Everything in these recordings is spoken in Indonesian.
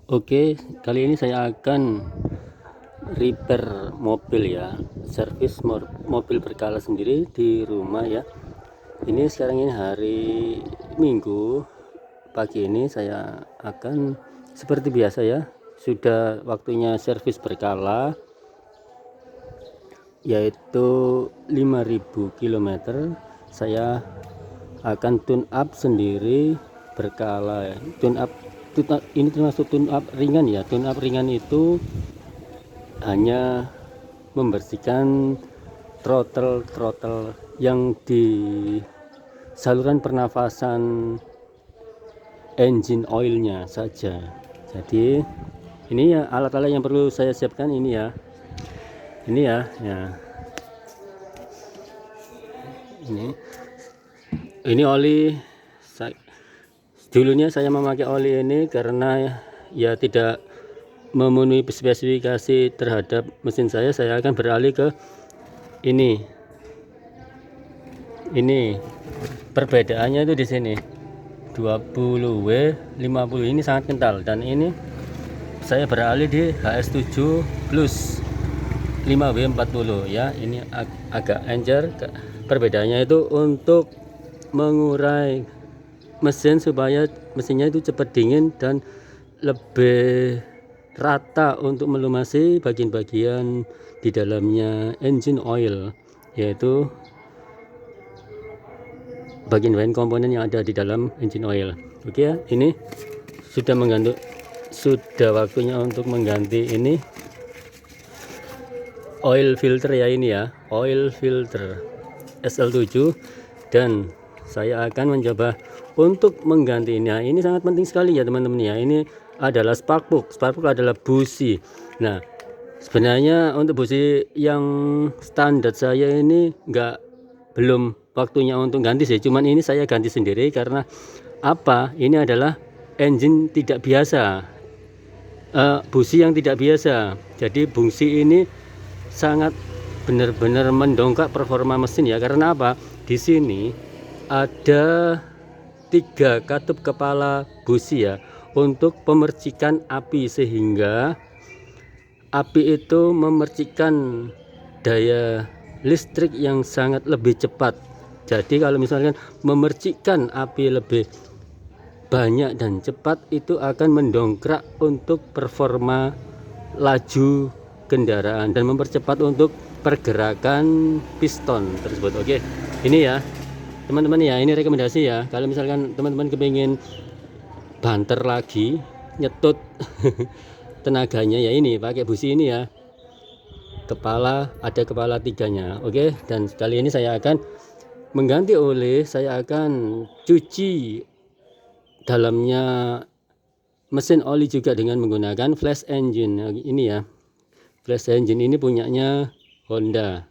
Oke, kali ini saya akan repair mobil ya, servis mobil berkala sendiri di rumah ya. Ini sekarang ini hari Minggu pagi ini saya akan seperti biasa ya, sudah waktunya servis berkala yaitu 5000 km. Saya akan tune up sendiri berkala ya. Tune up ini termasuk tune up ringan ya. Tune up ringan itu hanya membersihkan throttle yang di saluran pernafasan engine oilnya saja. Jadi ini ya alat-alat yang perlu saya siapkan ini ya. Ini ya, ini oli. Dulunya saya memakai oli ini karena ya tidak memenuhi spesifikasi terhadap mesin saya akan beralih ke ini perbedaannya itu di sini 20W 50 ini sangat kental, dan ini saya beralih di HS7 plus 5W 40 ya. Ini agak encer. Perbedaannya itu untuk mengurai mesin supaya mesinnya itu cepat dingin dan lebih rata untuk melumasi bagian-bagian di dalamnya engine oil, yaitu bagian-bagian komponen yang ada di dalam engine oil. Oke ya, ini sudah waktunya untuk mengganti ini oil filter ya. Ini ya, oil filter SL7, dan saya akan mencoba untuk menggantinya. Ini sangat penting sekali ya teman-teman ya. Ini adalah spark plug adalah busi. Nah, sebenarnya untuk busi yang standar saya ini belum waktunya untuk ganti sih. Cuman ini saya ganti sendiri karena apa? Ini adalah engine tidak biasa, busi yang tidak biasa. Jadi busi ini sangat benar-benar mendongkrak performa mesin ya. Karena apa? Di sini ada 3 katup kepala busi ya untuk pemercikan api, sehingga api itu memercikan daya listrik yang sangat lebih cepat. Jadi kalau misalkan memercikan api lebih banyak dan cepat, itu akan mendongkrak untuk performa laju kendaraan dan mempercepat untuk pergerakan piston tersebut. Oke, ini ya teman-teman ya, ini rekomendasi ya. Kalau misalkan teman-teman kepingin banter lagi, nyetut tenaganya ya, ini pakai busi ini ya. Ada kepala 3-nya. Oke, dan kali ini saya akan mengganti oli. Saya akan cuci dalamnya mesin oli juga dengan menggunakan flash engine. Ini ya, flash engine ini punyanya Honda.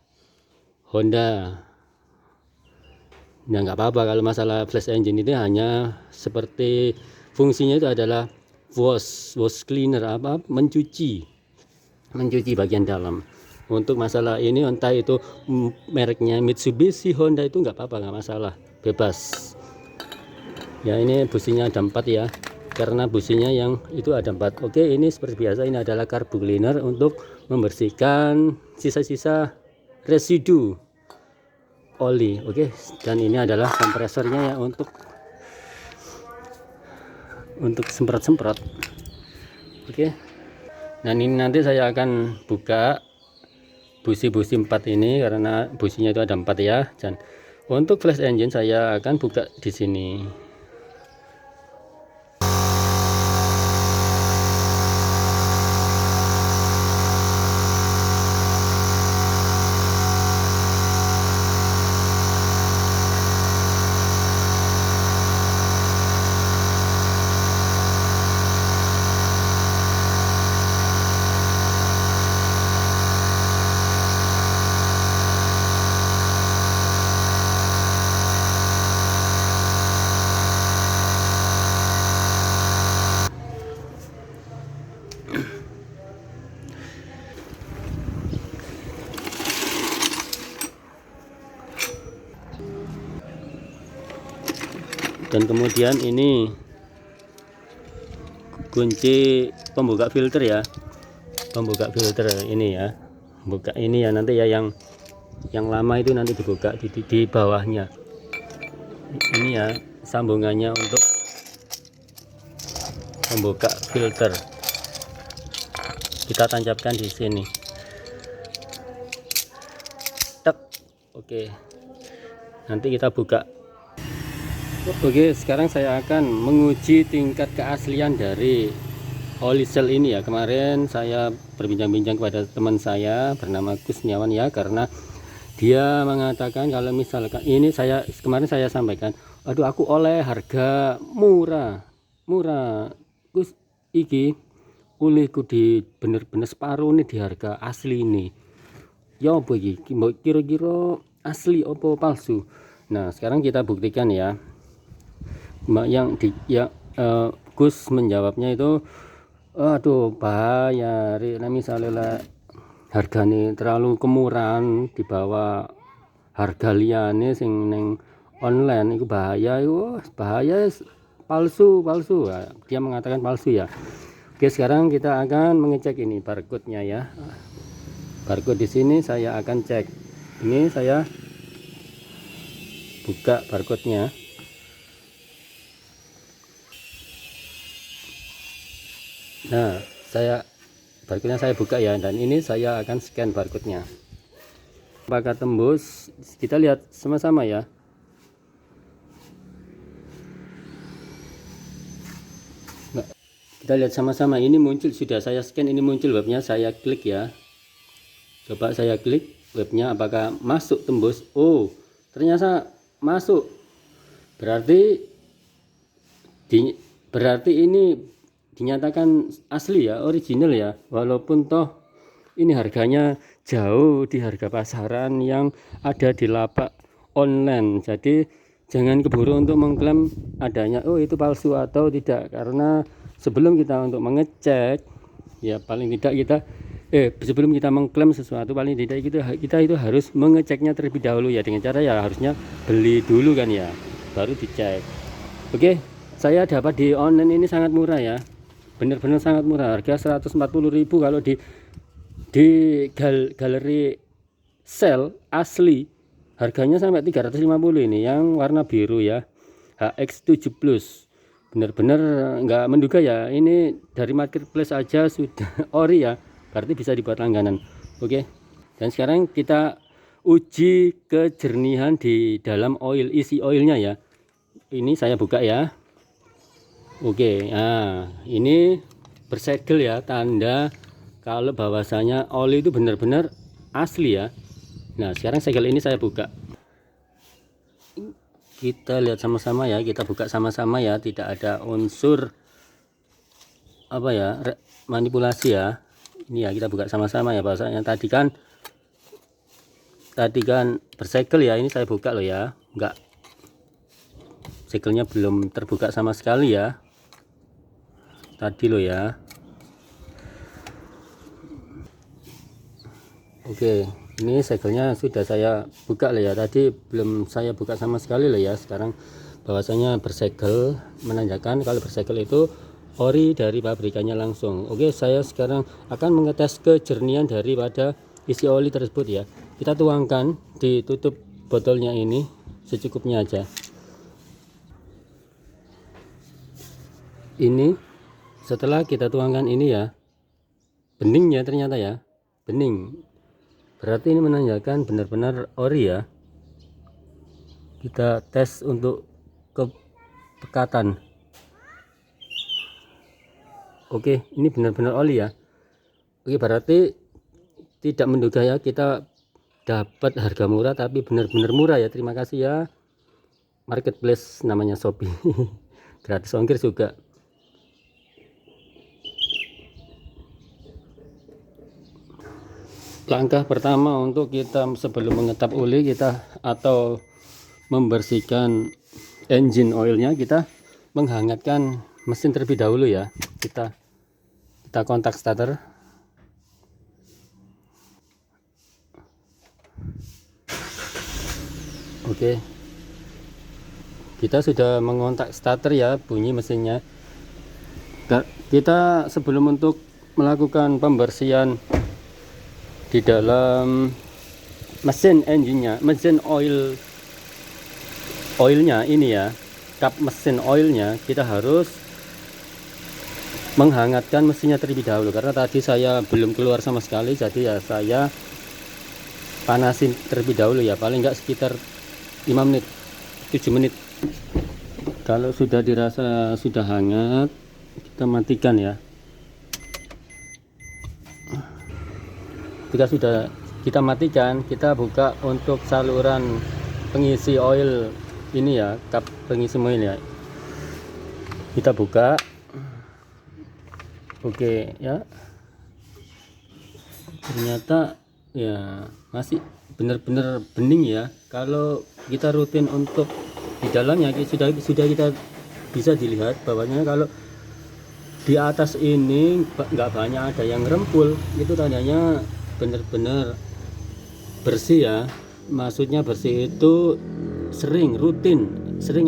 Nah, nggak apa-apa kalau masalah flash engine itu hanya seperti fungsinya itu adalah wash cleaner, mencuci bagian dalam. Untuk masalah ini entah itu mereknya Mitsubishi, Honda, itu nggak apa-apa, nggak masalah, bebas ya. Ini businya ada 4 ya, karena businya yang itu ada 4. Oke, ini seperti biasa, ini adalah carbu cleaner untuk membersihkan sisa-sisa residu oli. Oke, dan ini adalah kompresornya ya untuk semprot. Oke, nah ini nanti saya akan buka busi-busi 4 ini karena businya itu ada 4 ya. Dan untuk flash engine saya akan buka di sini. Dan kemudian ini kunci pembuka filter ya, pembuka filter ini ya, buka ini ya, nanti ya yang lama itu nanti dibuka di bawahnya. Ini ya sambungannya untuk membuka filter, kita tancapkan di sini. Tek. Oke, nanti kita buka. Oke, sekarang saya akan menguji tingkat keaslian dari oli cell ini ya. Kemarin saya berbincang-bincang kepada teman saya bernama Kusniawan ya, karena dia mengatakan kalau misalkan ini kemarin saya sampaikan, aduh aku oleh harga murah Gus, iki ulihku di bener-bener separuh nih di harga asli ini. Ya apa iki? Kira-kira asli apa palsu? Nah, sekarang kita buktikan ya. Gus menjawabnya itu, aduh bahaya nah misalnya harganya terlalu kemurahan di bawah harga liane sing neng online itu bahaya, palsu. Nah, dia mengatakan palsu ya. Oke, sekarang kita akan mengecek ini barcode-nya ya. Barcode di sini saya akan cek. Ini saya buka barcode-nya. Nah, barcode-nya saya buka ya, dan ini saya akan scan barcode-nya. Apakah tembus? Kita lihat sama-sama ya. Nah, kita lihat sama-sama, ini muncul, sudah saya scan, ini muncul webnya, saya klik ya. Coba saya klik webnya, apakah masuk tembus? Oh, ternyata masuk. Berarti ini dinyatakan asli ya, original ya, walaupun toh ini harganya jauh di harga pasaran yang ada di lapak online. Jadi jangan keburu untuk mengklaim adanya oh itu palsu atau tidak, karena sebelum kita untuk mengecek ya, paling tidak kita sebelum kita mengklaim sesuatu, paling tidak kita itu harus mengeceknya terlebih dahulu ya, dengan cara ya harusnya beli dulu kan ya, baru dicek. Oke, saya dapat di online ini sangat murah ya, benar-benar sangat murah, harga 140.000. kalau di galeri sel asli harganya sampai 350 ini yang warna biru ya, HX7 Plus. Benar-benar nggak menduga ya, ini dari marketplace aja sudah ori ya, berarti bisa dibuat langganan. Oke, dan sekarang kita uji kejernihan di dalam oil, isi oilnya ya. Ini saya buka ya. Oke, nah ini bersegel ya, tanda kalau bahwasanya oli itu benar-benar asli ya. Nah, sekarang segel ini saya buka. Kita lihat sama-sama ya, kita buka sama-sama ya, tidak ada unsur apa ya, manipulasi ya. Ini ya, kita buka sama-sama ya, bahwasanya tadi kan bersegel ya, ini saya buka loh ya. Enggak, segelnya belum terbuka sama sekali ya. Tadi lo ya. Oke, ini segelnya sudah saya buka lo ya. Tadi belum saya buka sama sekali lo ya. Sekarang bahwasanya bersegel, menandakan kalau bersegel itu ori dari pabrikannya langsung. Oke, saya sekarang akan mengetes kejernihan daripada isi oli tersebut ya. Kita tuangkan, ditutup botolnya ini secukupnya aja. Ini setelah kita tuangkan ini ya, bening ya, ternyata ya bening, berarti ini menandakan benar-benar ori ya. Kita tes untuk kepekatan. Oke, ini benar-benar oli ya. Oke, berarti tidak menduga ya, kita dapat harga murah tapi benar-benar murah ya. Terima kasih ya marketplace namanya Shopee. Gratis ongkir juga. Langkah pertama untuk kita sebelum mengetap oli kita atau membersihkan engine oilnya, kita menghangatkan mesin terlebih dahulu ya. Kita kontak starter. Oke, kita sudah mengontak starter ya, bunyi mesinnya. Kita sebelum untuk melakukan pembersihan di dalam mesin engine-nya, mesin oilnya ini ya, kap mesin oilnya, kita harus menghangatkan mesinnya terlebih dahulu, karena tadi saya belum keluar sama sekali, jadi ya saya panasin terlebih dahulu ya, paling enggak sekitar 5 menit 7 menit. Kalau sudah dirasa sudah hangat, kita matikan ya. Jika sudah kita matikan, kita buka untuk saluran pengisi oil ini ya, kap pengisi oil ya, kita buka. Oke ya, ternyata ya masih benar-benar bening ya. Kalau kita rutin untuk di dalamnya sudah kita bisa dilihat bahwanya kalau di atas ini nggak banyak ada yang rempul, itu tandanya benar-benar bersih ya. Maksudnya bersih itu sering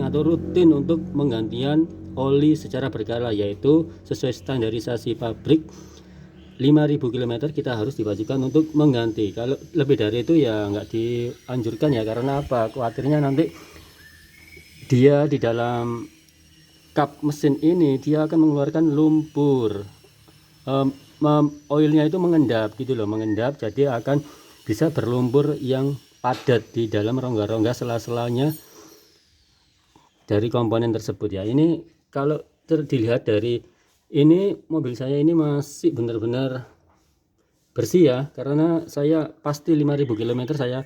atau rutin untuk menggantian oli secara berkala, yaitu sesuai standarisasi pabrik 5.000 km kita harus diwajibkan untuk mengganti. Kalau lebih dari itu ya nggak dianjurkan ya, karena apa, khawatirnya nanti dia di dalam kap mesin ini dia akan mengeluarkan lumpur, oilnya itu mengendap gitu loh, mengendap, jadi akan bisa berlumpur yang padat di dalam rongga-rongga sela-selanya dari komponen tersebut ya. Ini kalau dilihat dari ini, mobil saya ini masih benar-benar bersih ya, karena saya pasti 5.000 km saya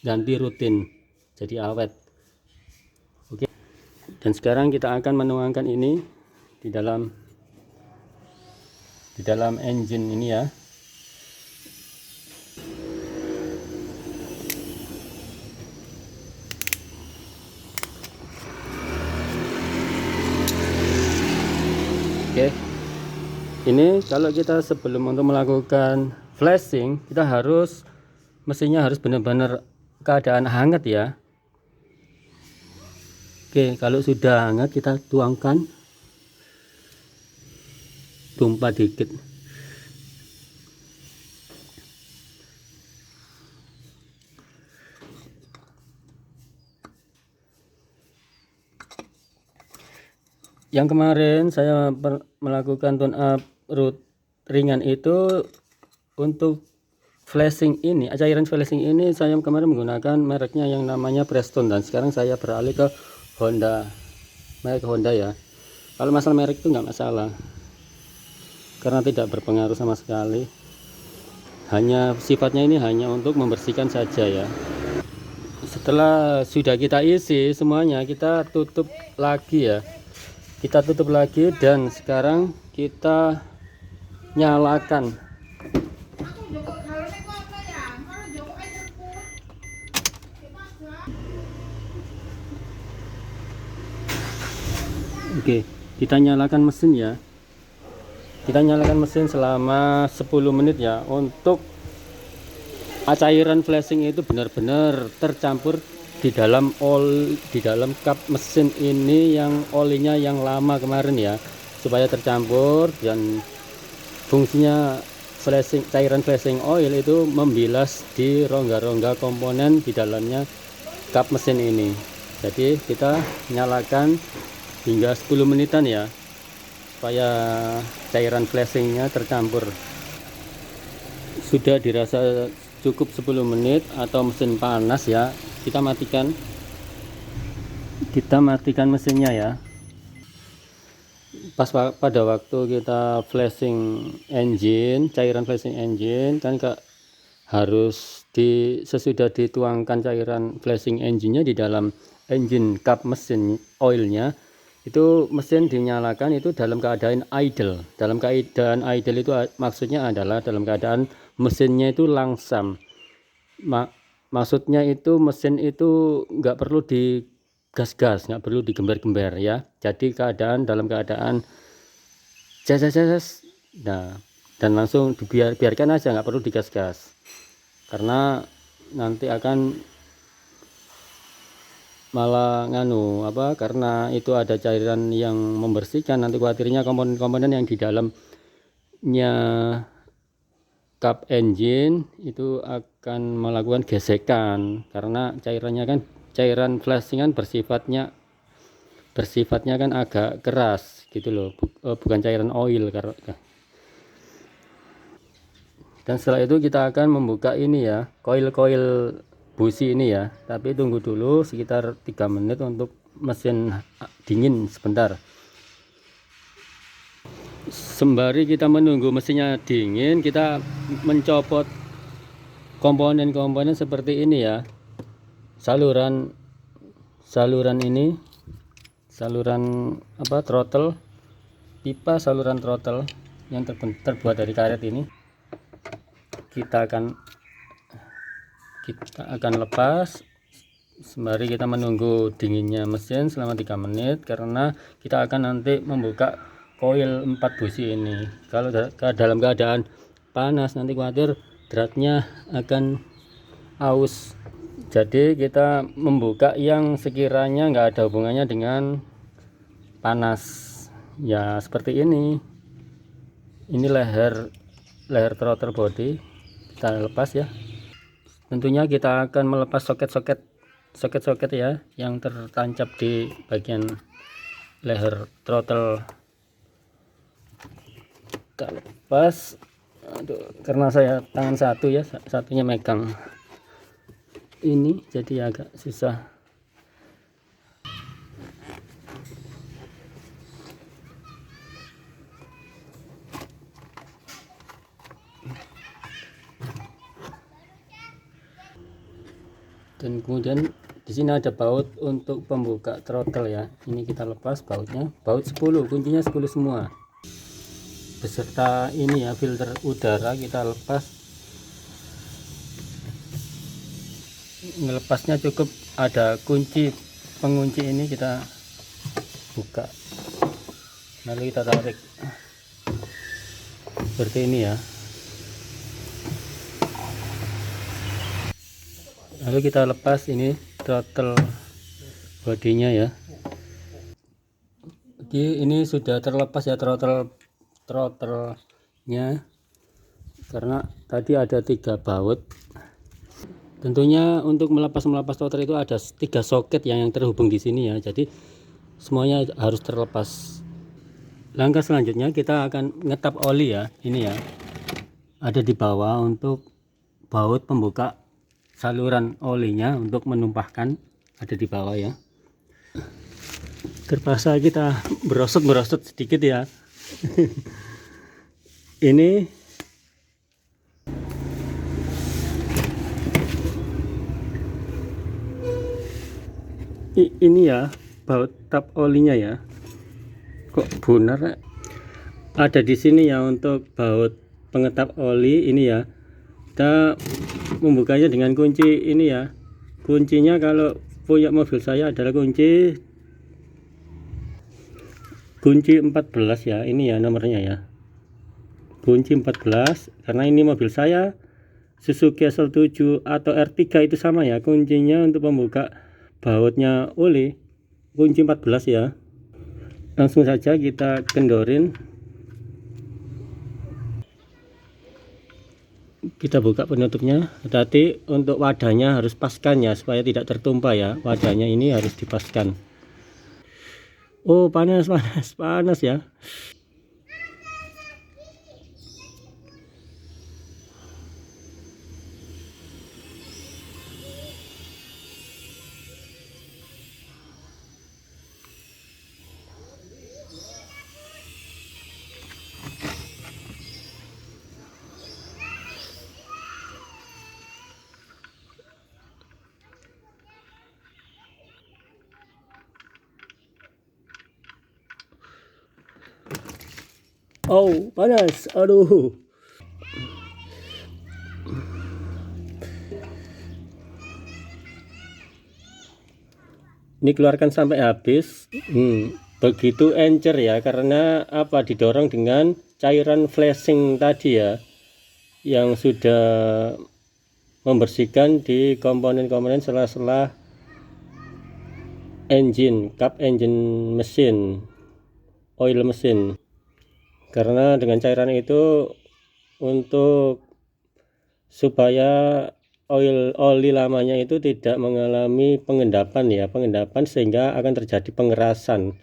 ganti rutin, jadi awet. Oke, dan sekarang kita akan menuangkan ini di dalam engine ini ya. Oke, ini kalau kita sebelum untuk melakukan flashing, kita harus mesinnya harus benar-benar keadaan hangat ya. Oke, kalau sudah hangat kita tuangkan, tumpah dikit. Yang kemarin saya melakukan tune up root ringan itu untuk flashing ini, cairan flashing ini saya kemarin menggunakan mereknya yang namanya Preston, dan sekarang saya beralih ke Honda, merek Honda ya. Kalau masalah merek itu nggak masalah, karena tidak berpengaruh sama sekali, hanya sifatnya ini hanya untuk membersihkan saja ya. Setelah sudah kita isi semuanya, kita tutup lagi ya, kita tutup lagi, dan sekarang kita nyalakan. Oke, kita nyalakan mesin ya, kita nyalakan mesin selama 10 menit ya, untuk cairan flashing itu benar-benar tercampur di dalam kap mesin ini, yang olinya yang lama kemarin ya, supaya tercampur. Dan fungsinya cairan flashing oil itu membilas di rongga-rongga komponen di dalamnya kap mesin ini. Jadi kita nyalakan hingga 10 menitan ya, supaya cairan flashingnya tercampur. Sudah dirasa cukup 10 menit atau mesin panas ya, kita matikan mesinnya ya. Pada waktu kita flashing engine, cairan flashing engine kan harus sesudah dituangkan cairan flashing engine-nya di dalam engine kap mesin oilnya, itu mesin dinyalakan itu dalam keadaan idle. Dalam keadaan idle itu maksudnya adalah dalam keadaan mesinnya itu langsam. Maksudnya itu mesin itu nggak perlu digas-gas, nggak perlu digember-gember ya. Jadi dalam keadaan jas. Nah, dan langsung biarkan aja, nggak perlu digas-gas, karena nanti akan malah nganu apa, karena itu ada cairan yang membersihkan, nanti khawatirnya komponen-komponen yang di dalamnya kap engine itu akan melakukan gesekan, karena cairannya kan, cairan flashing kan bersifatnya kan agak keras gitu loh, bukan cairan oil. Dan setelah itu kita akan membuka ini ya, koil-koil busi ini ya, tapi tunggu dulu sekitar 3 menit untuk mesin dingin sebentar. Sembari kita menunggu mesinnya dingin, kita mencopot komponen-komponen seperti ini ya, saluran ini, saluran apa, throttle, pipa saluran throttle yang terbuat dari karet ini kita akan lepas sembari kita menunggu dinginnya mesin selama 3 menit, karena kita akan nanti membuka koil 4 busi ini. Kalau dalam keadaan panas nanti khawatir dratnya akan aus, jadi kita membuka yang sekiranya nggak ada hubungannya dengan panas ya, seperti ini leher throttle body kita lepas ya. Tentunya kita akan melepas soket-soket ya yang tertancap di bagian leher throttle. Kita lepas. Aduh, karena saya tangan satu ya, satunya megang ini jadi agak susah. Dan kemudian di sini ada baut untuk pembuka throttle ya, ini kita lepas bautnya, baut 10, kuncinya 10 semua beserta ini ya, filter udara kita lepas. Melepasnya cukup ada pengunci ini, kita buka lalu kita tarik seperti ini ya. Lalu kita lepas ini throttle bodinya ya. Jadi ini sudah terlepas ya throttle-nya, karena tadi ada 3 baut. Tentunya untuk melepas throttle itu ada 3 soket yang terhubung di sini ya, jadi semuanya harus terlepas. Langkah selanjutnya kita akan ngetap oli ya, ini ya ada di bawah untuk baut pembuka saluran olinya untuk menumpahkan, ada di bawah ya. Terpaksa kita berosot sedikit ya. ini ya baut tap olinya ya, kok benar ada di sini ya untuk baut pengetap oli ini ya. Kita membukanya dengan kunci ini ya, kuncinya kalau punya mobil saya adalah kunci 14 ya, ini ya nomornya ya, kunci 14, karena ini mobil saya Suzuki SL7 atau R3 itu sama ya, kuncinya untuk membuka bautnya oli kunci 14 ya. Langsung saja kita kendorin, kita buka penutupnya. Hati-hati untuk wadahnya harus paskan ya, supaya tidak tertumpah ya, wadahnya ini harus dipaskan. Oh panas ya. Oh panas, aduh. Ini keluarkan sampai habis. Begitu encer ya, karena apa, didorong dengan cairan flashing tadi ya, yang sudah membersihkan di komponen-komponen sela-sela engine, kap engine mesin, oil mesin. Karena dengan cairan itu untuk supaya oli lamanya itu tidak mengalami pengendapan ya, pengendapan sehingga akan terjadi pengerasan,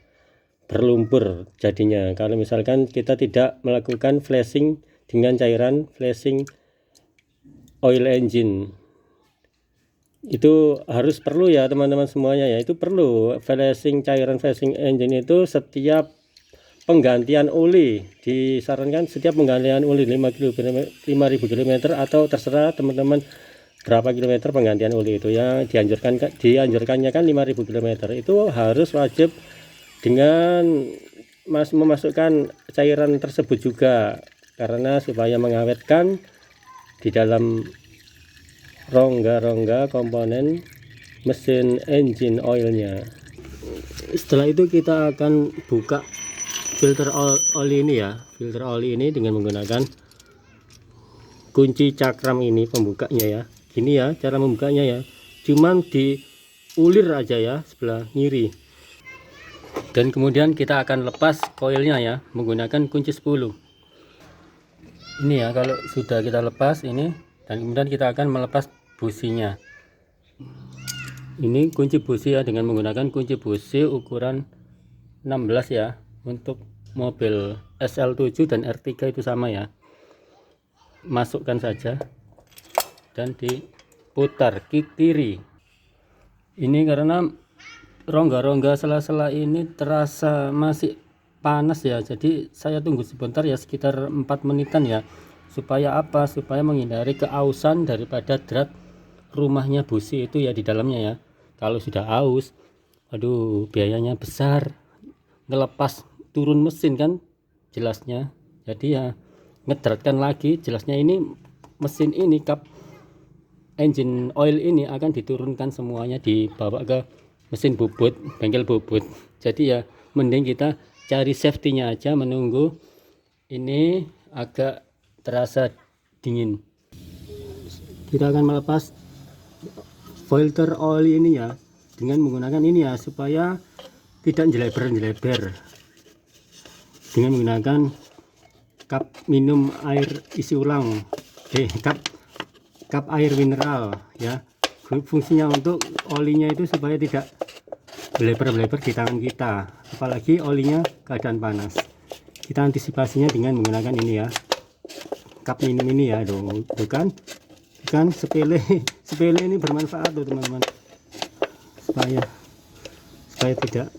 berlumpur jadinya. Kalau misalkan kita tidak melakukan flashing dengan cairan flashing oil engine, itu harus perlu ya teman-teman semuanya ya, itu perlu flashing cairan flashing engine itu setiap penggantian oli. Disarankan setiap penggantian oli 5.000 km atau terserah teman-teman berapa kilometer penggantian oli itu. Yang dianjurkannya kan 5.000 km itu harus wajib dengan memasukkan cairan tersebut juga, karena supaya mengawetkan di dalam rongga-rongga komponen mesin engine oilnya. Setelah itu kita akan buka filter oli ini ya, filter oli ini dengan menggunakan kunci cakram ini pembukanya ya. Gini ya cara membukanya ya, cuman diulir aja ya sebelah kiri. Dan kemudian kita akan lepas koilnya ya menggunakan kunci 10. Ini ya, kalau sudah kita lepas ini, dan kemudian kita akan melepas businya. Ini kunci busi ya, dengan menggunakan kunci busi ukuran 16 ya. Untuk mobil SL7 dan R3 itu sama ya. Masukkan saja dan diputar ke kiri. Ini karena rongga-rongga sela-sela ini terasa masih panas ya, jadi saya tunggu sebentar ya, sekitar 4 menitan ya. Supaya apa? Supaya menghindari keausan daripada drat rumahnya busi itu ya di dalamnya ya. Kalau sudah aus, aduh biayanya besar, ngelepas turun mesin kan jelasnya. Jadi ya ngedratkan lagi jelasnya. Ini mesin ini, kap engine oil ini akan diturunkan semuanya, dibawa ke mesin bubut, bengkel bubut. Jadi ya mending kita cari safety-nya aja, menunggu ini agak terasa dingin. Kita akan melepas filter oli ini ya dengan menggunakan ini ya, supaya tidak jeleber-jeleber, dengan menggunakan kap minum air isi ulang, kap air mineral ya. Fungsinya untuk olinya itu supaya tidak beleber-beleber di tangan kita, apalagi olinya keadaan panas. Kita antisipasinya dengan menggunakan ini ya, kap minum ini ya. Bukan sepele ini bermanfaat tuh teman-teman, supaya tidak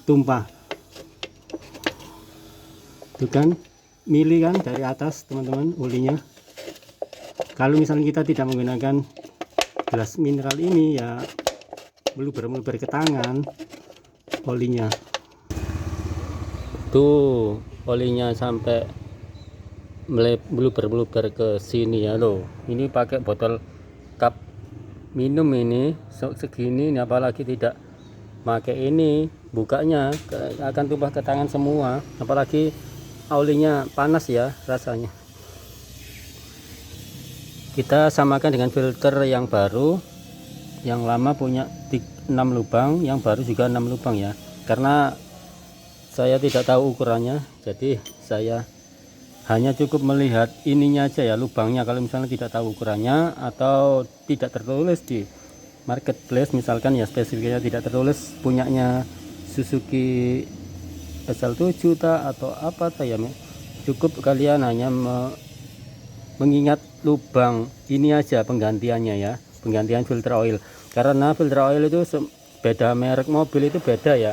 tumpah. Itu kan mili kan dari atas teman-teman olinya. Kalau misalnya kita tidak menggunakan gelas mineral ini ya meluber-meluber ke tangan olinya. Tuh olinya sampai meluber-meluber ke sini ya loh. Ini pakai botol kap minum ini segini, apalagi tidak pakai ini, bukanya akan tumpah ke tangan semua, apalagi olinya panas ya rasanya. Kita samakan dengan filter yang baru. Yang lama punya 6 lubang, yang baru juga 6 lubang ya. Karena saya tidak tahu ukurannya, jadi saya hanya cukup melihat ininya aja ya, lubangnya. Kalau misalnya tidak tahu ukurannya atau tidak tertulis di marketplace misalkan ya, spesifikasinya tidak tertulis, punyanya Suzuki SL7 atau apa ya, cukup kalian hanya mengingat lubang ini aja penggantiannya ya, penggantian filter oil. Karena filter oil itu beda merek mobil, itu beda ya,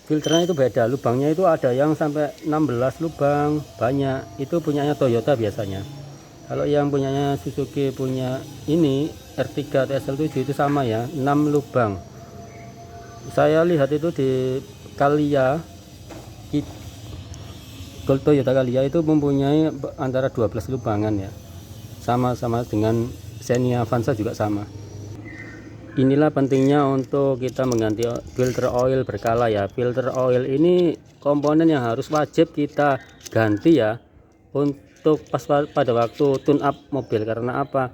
filternya itu beda, lubangnya itu ada yang sampai 16 lubang, banyak. Itu punyanya Toyota biasanya. Kalau yang punyanya Suzuki punya ini R3 atau SL7 itu sama ya, 6 lubang. Saya lihat itu di Calya, Gold Toyota Calya itu mempunyai antara 12 lubangan ya, sama-sama dengan Xenia Avanza juga sama. Inilah pentingnya untuk kita mengganti filter oil berkala ya. Filter oil ini komponen yang harus wajib kita ganti ya, untuk pas pada waktu tune up mobil. Karena apa?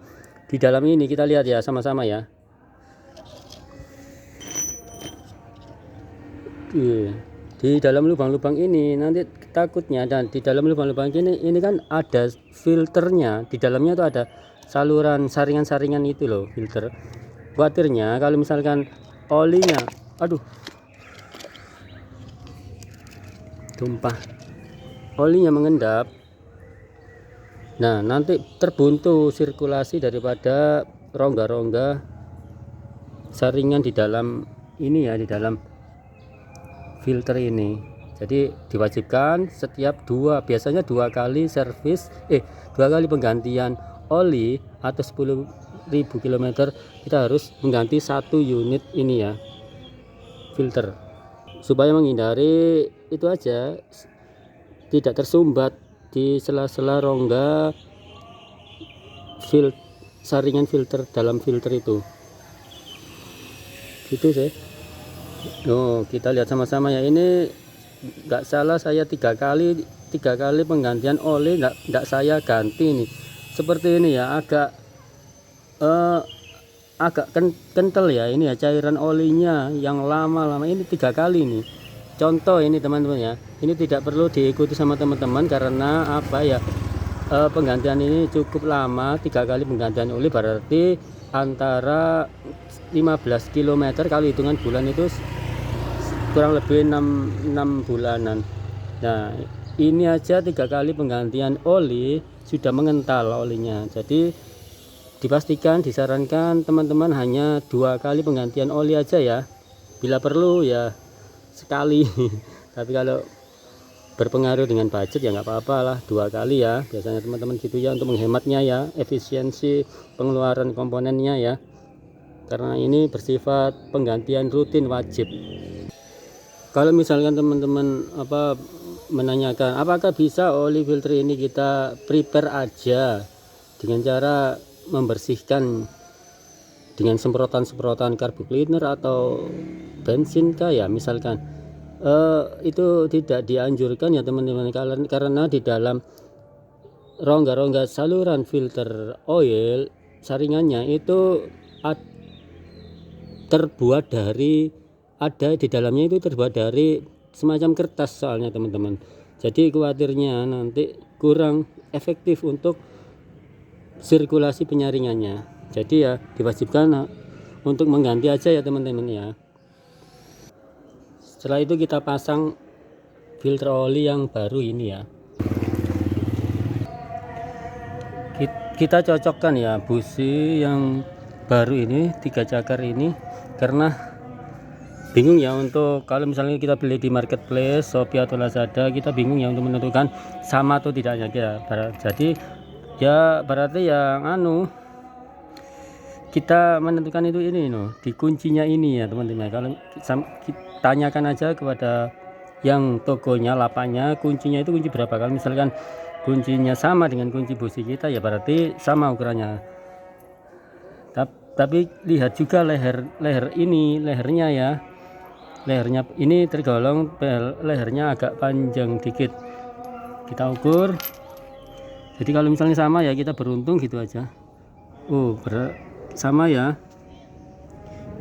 Di dalam ini kita lihat ya sama-sama ya, Di dalam lubang-lubang ini nanti takutnya, dan di dalam lubang-lubang ini kan ada filternya, di dalamnya tuh ada saluran saringan-saringan itu loh, filter. Khawatirnya kalau misalkan olinya, aduh, tumpah, olinya mengendap, nah nanti terbuntu sirkulasi daripada rongga-rongga saringan di dalam ini ya, di dalam filter ini. Jadi diwajibkan setiap biasanya 2 kali servis, 2 kali penggantian oli atau 10.000 km kita harus mengganti 1 unit ini ya, filter, supaya menghindari itu aja, tidak tersumbat di sela-sela rongga saringan filter dalam filter itu, gitu sih. Kita lihat sama-sama ya, ini nggak salah saya 3 kali penggantian oli, nggak saya ganti nih, seperti ini ya, agak kental ya ini ya, cairan olinya yang lama-lama ini 3 kali nih. Contoh ini teman-teman ya, ini tidak perlu diikuti sama teman-teman karena apa ya, penggantian ini cukup lama. 3 kali penggantian oli berarti antara 15 km, kalau hitungan bulan itu kurang lebih 6 bulanan. Nah ini aja 3 kali penggantian oli sudah mengental olinya. Jadi dipastikan, disarankan teman-teman hanya 2 kali penggantian oli aja ya, bila perlu ya sekali. Tapi kalau berpengaruh dengan budget ya nggak apa-apa lah, 2 kali ya biasanya teman-teman gitu ya, untuk menghematnya ya, efisiensi pengeluaran komponennya ya, karena ini bersifat penggantian rutin wajib. Kalau misalkan teman-teman menanyakan apakah bisa oli filter ini kita prepare aja dengan cara membersihkan dengan semprotan-semprotan carbo cleaner atau bensin kah ya misalkan, itu tidak dianjurkan ya teman-teman, karena di dalam rongga-rongga saluran filter oil saringannya itu terbuat dari, ada di dalamnya itu terbuat dari semacam kertas soalnya teman-teman. Jadi khawatirnya nanti kurang efektif untuk sirkulasi penyaringannya. Jadi ya diwajibkan untuk mengganti aja ya teman-teman ya. Setelah itu kita pasang filter oli yang baru ini ya. Kita cocokkan ya busi yang baru ini, 3 cakar ini, karena bingung ya untuk kalau misalnya kita beli di marketplace Shopee atau Lazada, kita bingung ya untuk menentukan sama atau tidaknya ya. Jadi ya berarti yang kita menentukan itu ini di kuncinya ini ya teman-teman. Kalau tanyakan aja kepada yang tokonya, lapaknya, kuncinya itu kunci berapa. Kalau misalkan kuncinya sama dengan kunci busi kita ya berarti sama ukurannya. Tapi lihat juga leher ini, lehernya ya, lehernya ini tergolong lehernya agak panjang dikit, kita ukur. Jadi kalau misalnya sama ya kita beruntung gitu aja. Sama ya,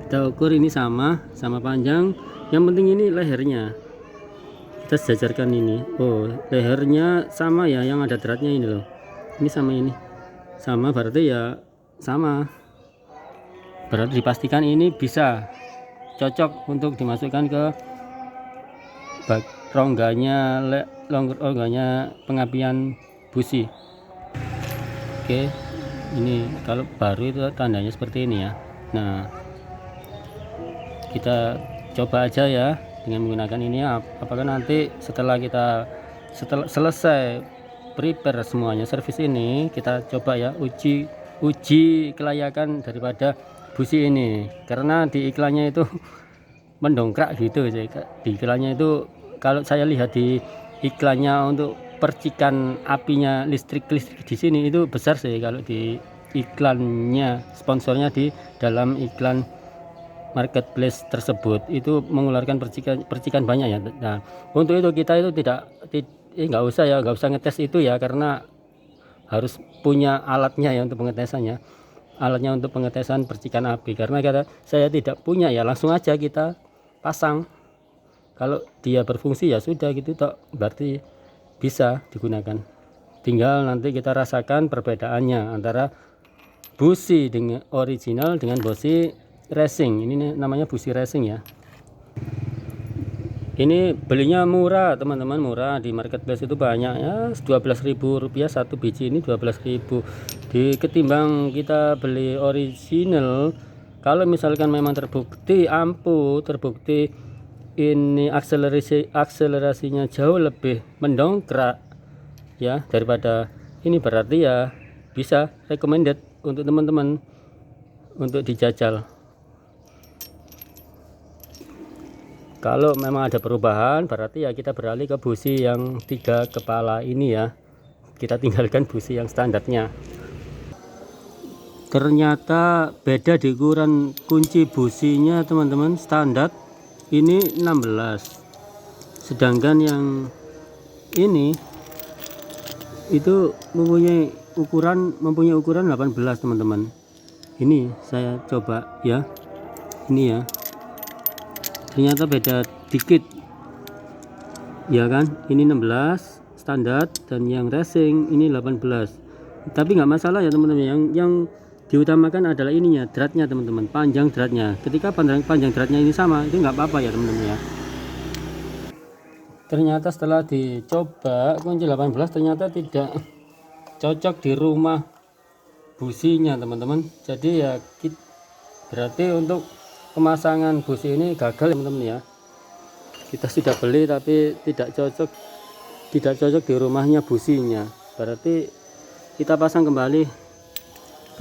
kita ukur ini sama panjang, yang penting ini lehernya kita sejajarkan ini. Lehernya sama ya, yang ada dratnya ini loh, ini sama berarti ya sama, berarti dipastikan ini bisa cocok untuk dimasukkan ke rongganya pengapian busi. Oke, ini kalau baru itu tandanya seperti ini ya. Nah kita coba aja ya dengan menggunakan ini ya, apakah nanti setelah selesai prepare semuanya, servis ini, kita coba ya uji kelayakan daripada busi ini, karena di iklannya itu mendongkrak gitu. Di iklannya itu kalau saya lihat di iklannya untuk percikan apinya listrik di sini itu besar sih, kalau di iklannya, sponsornya di dalam iklan marketplace tersebut itu mengeluarkan percikan banyak ya. Nah untuk itu kita itu nggak usah ngetes itu ya, karena harus punya alatnya ya untuk pengetesannya, alatnya untuk pengetesan percikan api. Karena saya tidak punya ya, langsung aja kita pasang Kalau dia berfungsi ya sudah gitu toh, berarti bisa digunakan. Tinggal nanti kita rasakan perbedaannya antara busi dengan original dengan busi racing. Ini namanya busi racing ya. Ini belinya murah teman-teman, murah di marketplace itu banyak ya, Rp12.000 satu biji. Ini 12.000 di ketimbang kita beli original. Kalau misalkan memang terbukti ampuh, terbukti ini akselerasinya jauh lebih mendongkrak ya daripada ini, berarti ya bisa recommended untuk teman-teman untuk dijajal. Kalau memang ada perubahan berarti ya kita beralih ke busi yang 3 kepala ini ya, kita tinggalkan busi yang standarnya. Ternyata beda di ukuran kunci businya teman-teman. Standar ini 16, sedangkan yang ini itu mempunyai ukuran 18 teman-teman. Ini saya coba ya, ini ya, ternyata beda dikit ya kan. Ini 16 standar dan yang racing ini 18, tapi nggak masalah ya teman-teman. Yang diutamakan adalah ininya, dratnya teman-teman, panjang dratnya. Ketika panjang dratnya ini sama, itu nggak apa-apa ya teman-teman ya. Ternyata setelah dicoba kunci 18 ternyata tidak cocok di rumah businya teman-teman. Jadi ya berarti untuk pemasangan busi ini gagal ya teman-teman ya. Kita sudah beli tapi tidak cocok di rumahnya businya, berarti kita pasang kembali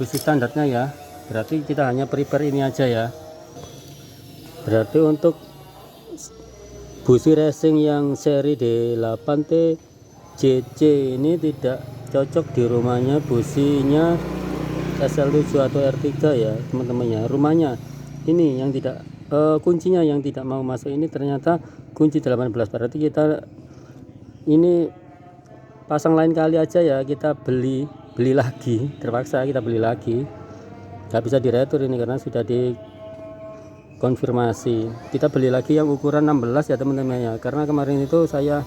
busi standarnya ya. Berarti kita hanya prepare ini aja ya. Berarti untuk busi racing yang seri D8T JC ini tidak cocok di rumahnya businya SL7 atau R3 ya teman-teman ya. Rumahnya ini yang tidak kuncinya yang tidak mau masuk ini ternyata kunci 18, berarti kita ini pasang lain kali aja ya. Kita beli lagi, terpaksa kita beli lagi, nggak bisa diretur ini karena sudah dikonfirmasi. Kita beli lagi yang ukuran 16 ya teman-teman ya, karena kemarin itu saya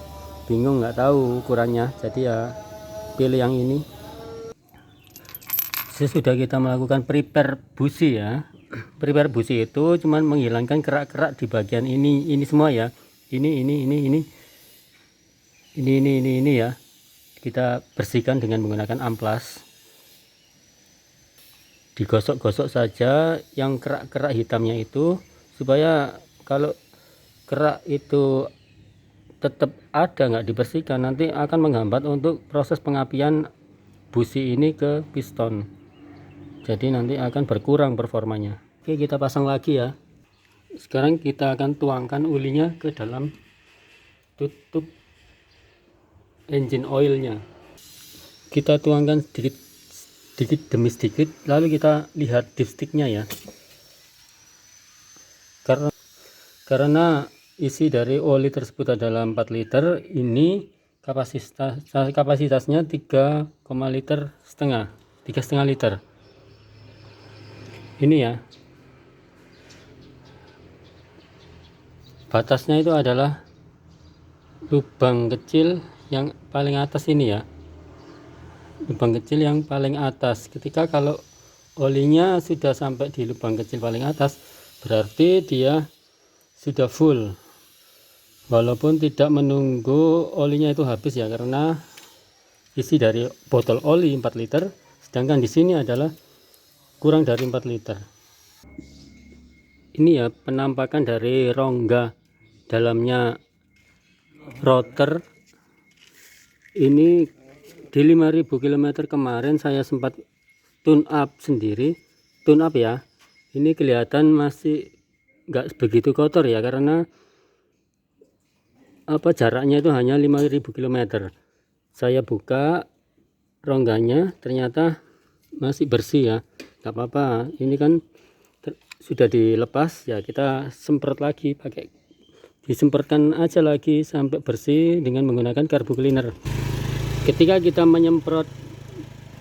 bingung nggak tahu ukurannya, jadi ya pilih yang ini. Sesudah kita melakukan prepare busi ya, prepare busi itu cuman menghilangkan kerak-kerak di bagian ini semua ya. Ini ya, kita bersihkan dengan menggunakan amplas. Digosok-gosok saja yang kerak-kerak hitamnya itu, supaya kalau kerak itu tetap ada nggak dibersihkan nanti akan menghambat untuk proses pengapian busi ini ke piston, jadi nanti akan berkurang performanya. Oke, kita pasang lagi ya. Sekarang kita akan tuangkan ulinya ke dalam tutup engine oilnya. Kita tuangkan sedikit demi sedikit, lalu kita lihat dipsticknya ya. Karena isi dari oli tersebut adalah 4 liter, ini kapasitasnya 3,5 liter, 3,5 liter. Ini ya, batasnya itu adalah lubang kecil yang paling atas ini ya, lubang kecil yang paling atas. Ketika kalau olinya sudah sampai di lubang kecil paling atas, berarti dia sudah full, walaupun tidak menunggu olinya itu habis ya, karena isi dari botol oli 4 liter, sedangkan di sini adalah kurang dari 4 liter. Ini ya penampakan dari rongga dalamnya rotor. Ini di 5000 km kemarin saya sempat tune up sendiri, tune up ya. Ini kelihatan masih nggak begitu kotor ya, karena jaraknya itu hanya 5000 km. Saya buka rongganya, ternyata masih bersih ya, nggak apa-apa. Ini kan sudah dilepas ya, kita semprot lagi, disemprotkan aja lagi sampai bersih dengan menggunakan carbo cleaner. Ketika kita menyemprot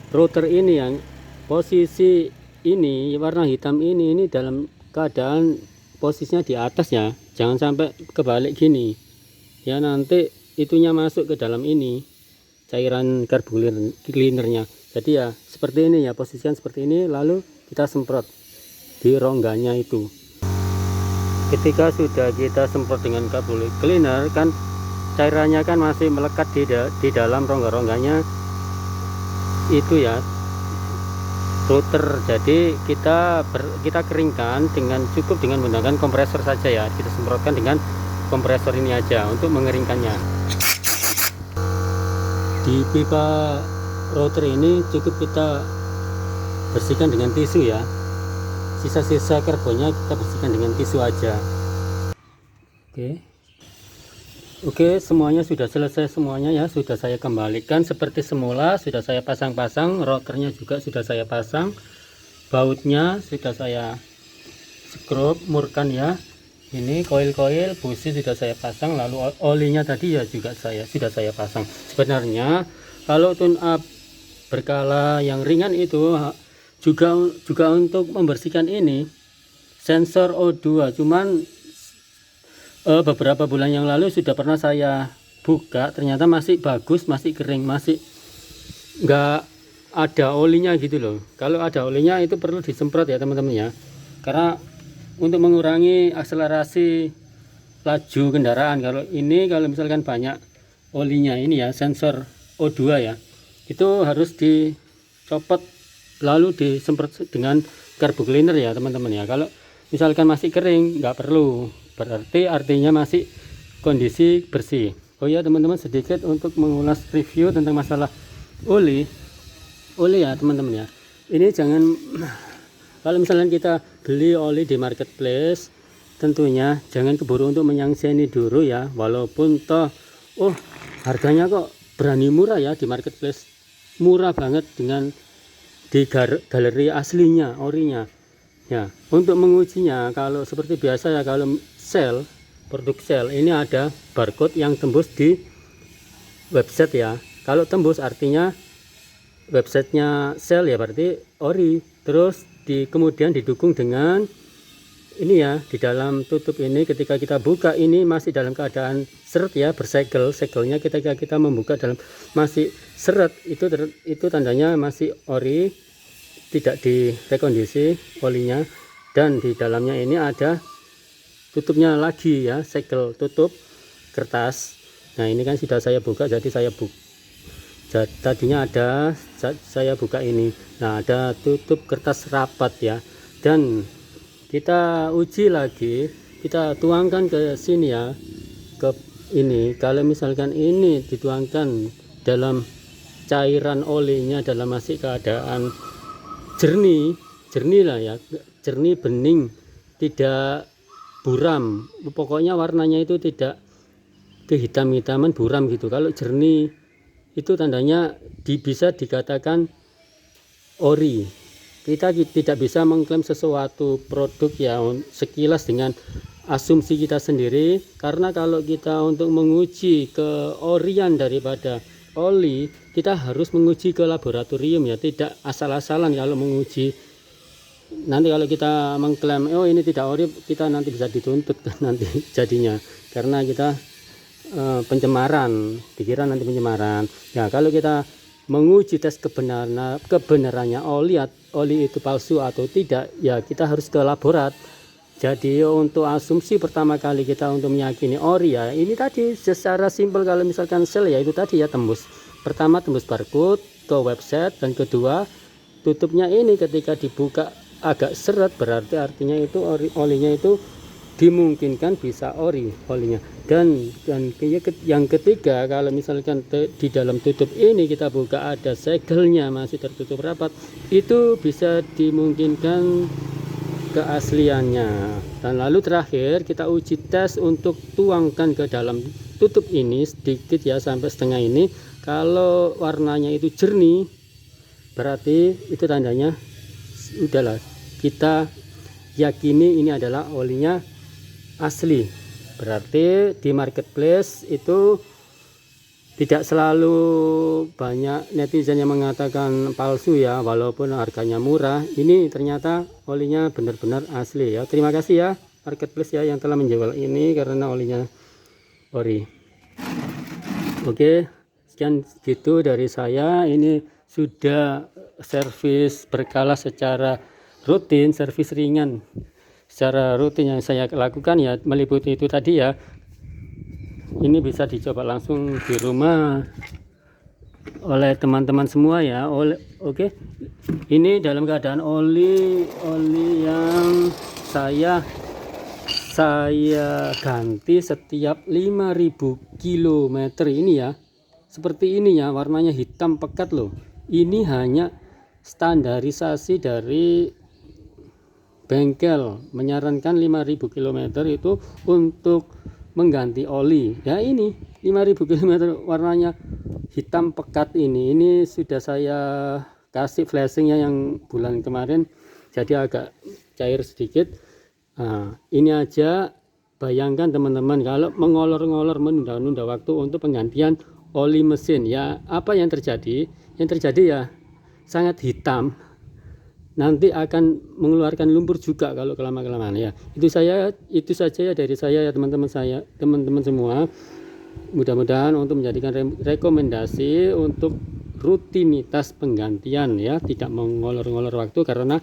rotor ini yang posisi ini warna hitam ini dalam keadaan posisinya di atas ya, jangan sampai kebalik gini ya, nanti itunya masuk ke dalam ini, cairan karbu cleanernya. Jadi ya seperti ini ya, posisikan seperti ini, lalu kita semprot di rongganya itu. Ketika sudah kita semprot dengan karbu cleaner kan, cairannya kan masih melekat di dalam rongga-rongganya itu ya, router. Jadi kita keringkan dengan cukup dengan menggunakan kompresor saja ya, kita semprotkan dengan kompresor ini aja untuk mengeringkannya. Di pipa router ini cukup kita bersihkan dengan tisu ya, sisa-sisa karbonnya kita bersihkan dengan tisu aja. Oke, semuanya sudah selesai semuanya ya, sudah saya kembalikan seperti semula, sudah saya pasang-pasang, routernya juga sudah saya pasang, bautnya sudah saya scrub, murkan ya. Ini koil-koil busi sudah saya pasang, lalu olinya tadi ya juga sudah saya pasang. Sebenarnya kalau tune up berkala yang ringan itu juga untuk membersihkan ini sensor O2, cuman beberapa bulan yang lalu sudah pernah saya buka, ternyata masih bagus, masih kering, masih nggak ada olinya gitu loh. Kalau ada olinya itu perlu disemprot ya teman-teman ya, karena untuk mengurangi akselerasi laju kendaraan. Kalau misalkan banyak olinya ini ya, sensor O2 ya, itu harus dicopot lalu disemprot dengan karbu cleaner ya teman-teman ya. Kalau misalkan masih kering nggak perlu, berarti artinya masih kondisi bersih. Oh ya teman-teman, sedikit untuk mengulas review tentang masalah oli ya teman-teman ya. Ini jangan, kalau misalnya kita beli oli di marketplace, tentunya jangan keburu untuk menyangseni dulu ya, walaupun toh harganya kok berani murah ya di marketplace, murah banget dengan di galeri aslinya, orinya ya. Untuk mengujinya kalau seperti biasa ya, kalau produk sel ini ada barcode yang tembus di website ya. Kalau tembus artinya websitenya sel ya, berarti ori. Terus kemudian didukung dengan ini ya, di dalam tutup ini ketika kita buka ini masih dalam keadaan seret ya, bersegel. Segelnya ketika kita membuka dalam masih seret, itu tandanya masih ori, tidak direkondisi olinya. Dan di dalamnya ini ada tutupnya lagi ya, segel tutup kertas. Nah ini kan sudah saya buka, jadi tadinya ada, saya buka ini. Nah ada tutup kertas rapat ya, dan kita uji lagi, kita tuangkan ke sini ya, ke ini. Kalau misalkan ini dituangkan dalam cairan olinya dalam masih keadaan jernih lah ya, jernih, bening, tidak buram, pokoknya warnanya itu tidak kehitam-hitaman buram gitu. Kalau jernih itu tandanya bisa dikatakan ori. Kita tidak bisa mengklaim sesuatu produk ya sekilas dengan asumsi kita sendiri, karena kalau kita untuk menguji keorian daripada oli, kita harus menguji ke laboratorium ya, tidak asal-asalan. Kalau menguji, nanti kalau kita mengklaim ini tidak ori, kita nanti bisa dituntut kan nanti jadinya, karena kita pencemaran, dikira nanti pencemaran ya. Kalau kita menguji tes kebenarannya oli itu palsu atau tidak ya, kita harus ke laborat. Jadi untuk asumsi pertama kali kita untuk meyakini ori ya, ini tadi secara simpel. Kalau misalkan sel ya, itu tadi ya, pertama tembus barcode ke website, dan kedua tutupnya ini ketika dibuka agak seret, berarti artinya itu olinya itu dimungkinkan bisa ori olinya. Dan yang ketiga, kalau misalkan di dalam tutup ini kita buka ada segelnya masih tertutup rapat, itu bisa dimungkinkan keasliannya. Dan lalu terakhir kita uji tes untuk tuangkan ke dalam tutup ini sedikit ya, sampai setengah ini. Kalau warnanya itu jernih, berarti itu tandanya udahlah, kita yakini ini adalah olinya asli. Berarti di marketplace itu tidak selalu banyak netizen yang mengatakan palsu ya, walaupun harganya murah. Ini ternyata olinya benar-benar asli ya. Terima kasih ya. marketplace ya yang telah menjual ini karena olinya ori. Oke, sekian gitu dari saya. Ini sudah servis berkala secara rutin, servis ringan secara rutin yang saya lakukan ya, meliputi itu tadi ya. Ini bisa dicoba langsung di rumah oleh teman-teman semua ya. Oke. Ini dalam keadaan oli yang saya ganti setiap 5000 km ini ya. Seperti ini ya, warnanya hitam pekat loh. Ini hanya standarisasi dari bengkel, menyarankan 5000 km itu untuk mengganti oli ya. Ini 5000 km warnanya hitam pekat ini sudah saya kasih flashingnya yang bulan kemarin, jadi agak cair sedikit. Nah, ini aja, bayangkan teman-teman kalau mengolor-ngolor menunda-nunda waktu untuk penggantian oli mesin ya, apa yang terjadi? Yang terjadi ya sangat hitam, nanti akan mengeluarkan lumpur juga kalau kelamaan ya. Itu saja ya dari saya ya teman-teman semua. Mudah-mudahan untuk menjadikan rekomendasi untuk rutinitas penggantian ya, tidak mengolor-ngolor waktu, karena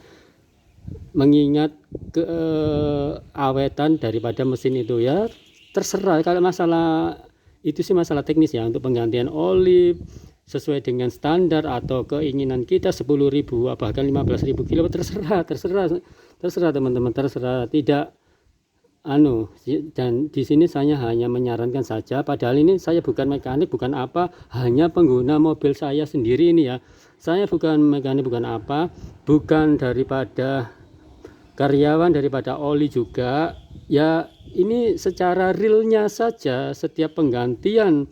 mengingat keawetan daripada mesin itu ya. Terserah, kalau masalah itu sih masalah teknis ya, untuk penggantian oli sesuai dengan standar atau keinginan kita 10.000 bahkan 15.000 kilo, terserah teman-teman, terserah. Tidak dan di sini saya hanya menyarankan saja, padahal ini saya bukan mekanik, bukan apa, hanya pengguna mobil saya sendiri ini ya. Saya bukan mekanik, bukan apa, bukan daripada karyawan daripada oli juga ya. Ini secara realnya saja, setiap penggantian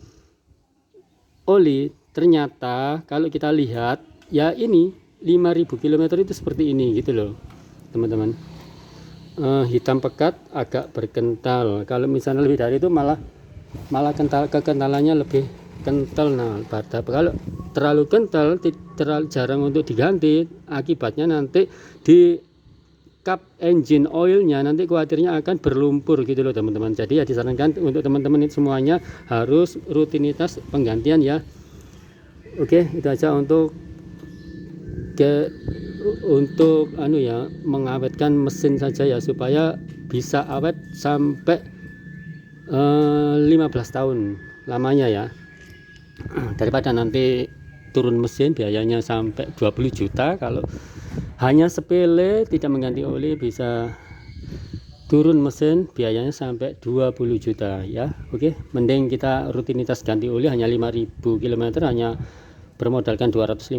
oli ternyata kalau kita lihat ya, ini 5000 km itu seperti ini gitu loh teman-teman. Hitam pekat, agak berkental. Kalau misalnya lebih dari itu malah kekentalannya lebih kental. Nah, kalau terlalu kental, terlalu jarang untuk diganti, akibatnya nanti di kap engine oilnya nanti khawatirnya akan berlumpur gitu loh teman-teman. Jadi ya disarankan untuk teman-teman itu semuanya harus rutinitas penggantian ya. Oke, itu aja untuk mengawetkan mesin saja ya, supaya bisa awet sampai 15 tahun lamanya ya, daripada nanti turun mesin biayanya sampai 20 juta. Kalau hanya sepele tidak mengganti oli, bisa turun mesin biayanya sampai 20 juta ya. Oke, mending kita rutinitas ganti oli hanya 5000 km, hanya bermodalkan 250.000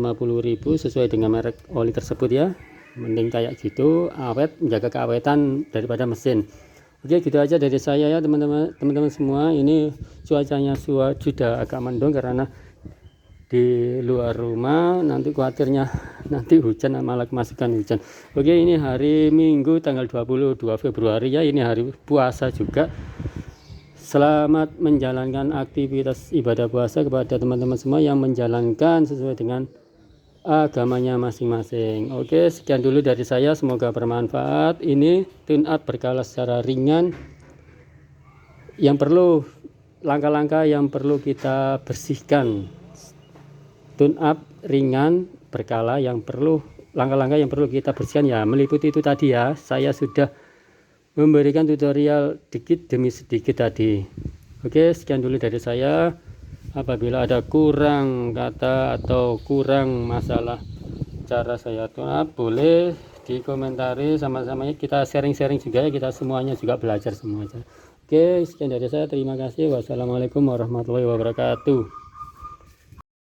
sesuai dengan merek oli tersebut ya. Mending kayak gitu, awet, menjaga keawetan daripada mesin. Oke, gitu aja dari saya ya teman-teman semua. Ini cuacanya sudah agak mendung karena di luar rumah, nanti khawatirnya nanti hujan, malah kemasukan hujan. Oke, ini hari Minggu tanggal 22 Februari ya, ini hari puasa juga. Selamat menjalankan aktivitas ibadah puasa kepada teman-teman semua yang menjalankan sesuai dengan agamanya masing-masing. Oke, sekian dulu dari saya, semoga bermanfaat. Ini tune up berkala secara ringan, yang perlu langkah-langkah yang perlu kita bersihkan. Tune up ringan berkala yang perlu langkah-langkah yang perlu kita bersihkan ya, meliputi itu tadi ya. Saya sudah memberikan tutorial sedikit demi sedikit tadi. Oke, sekian dulu dari saya. Apabila ada kurang kata atau kurang masalah cara saya tune up, boleh dikomentari, sama-sama kita sharing-sharing juga ya, kita semuanya juga belajar semuanya. Oke, sekian dari saya, terima kasih. Wassalamualaikum warahmatullahi wabarakatuh.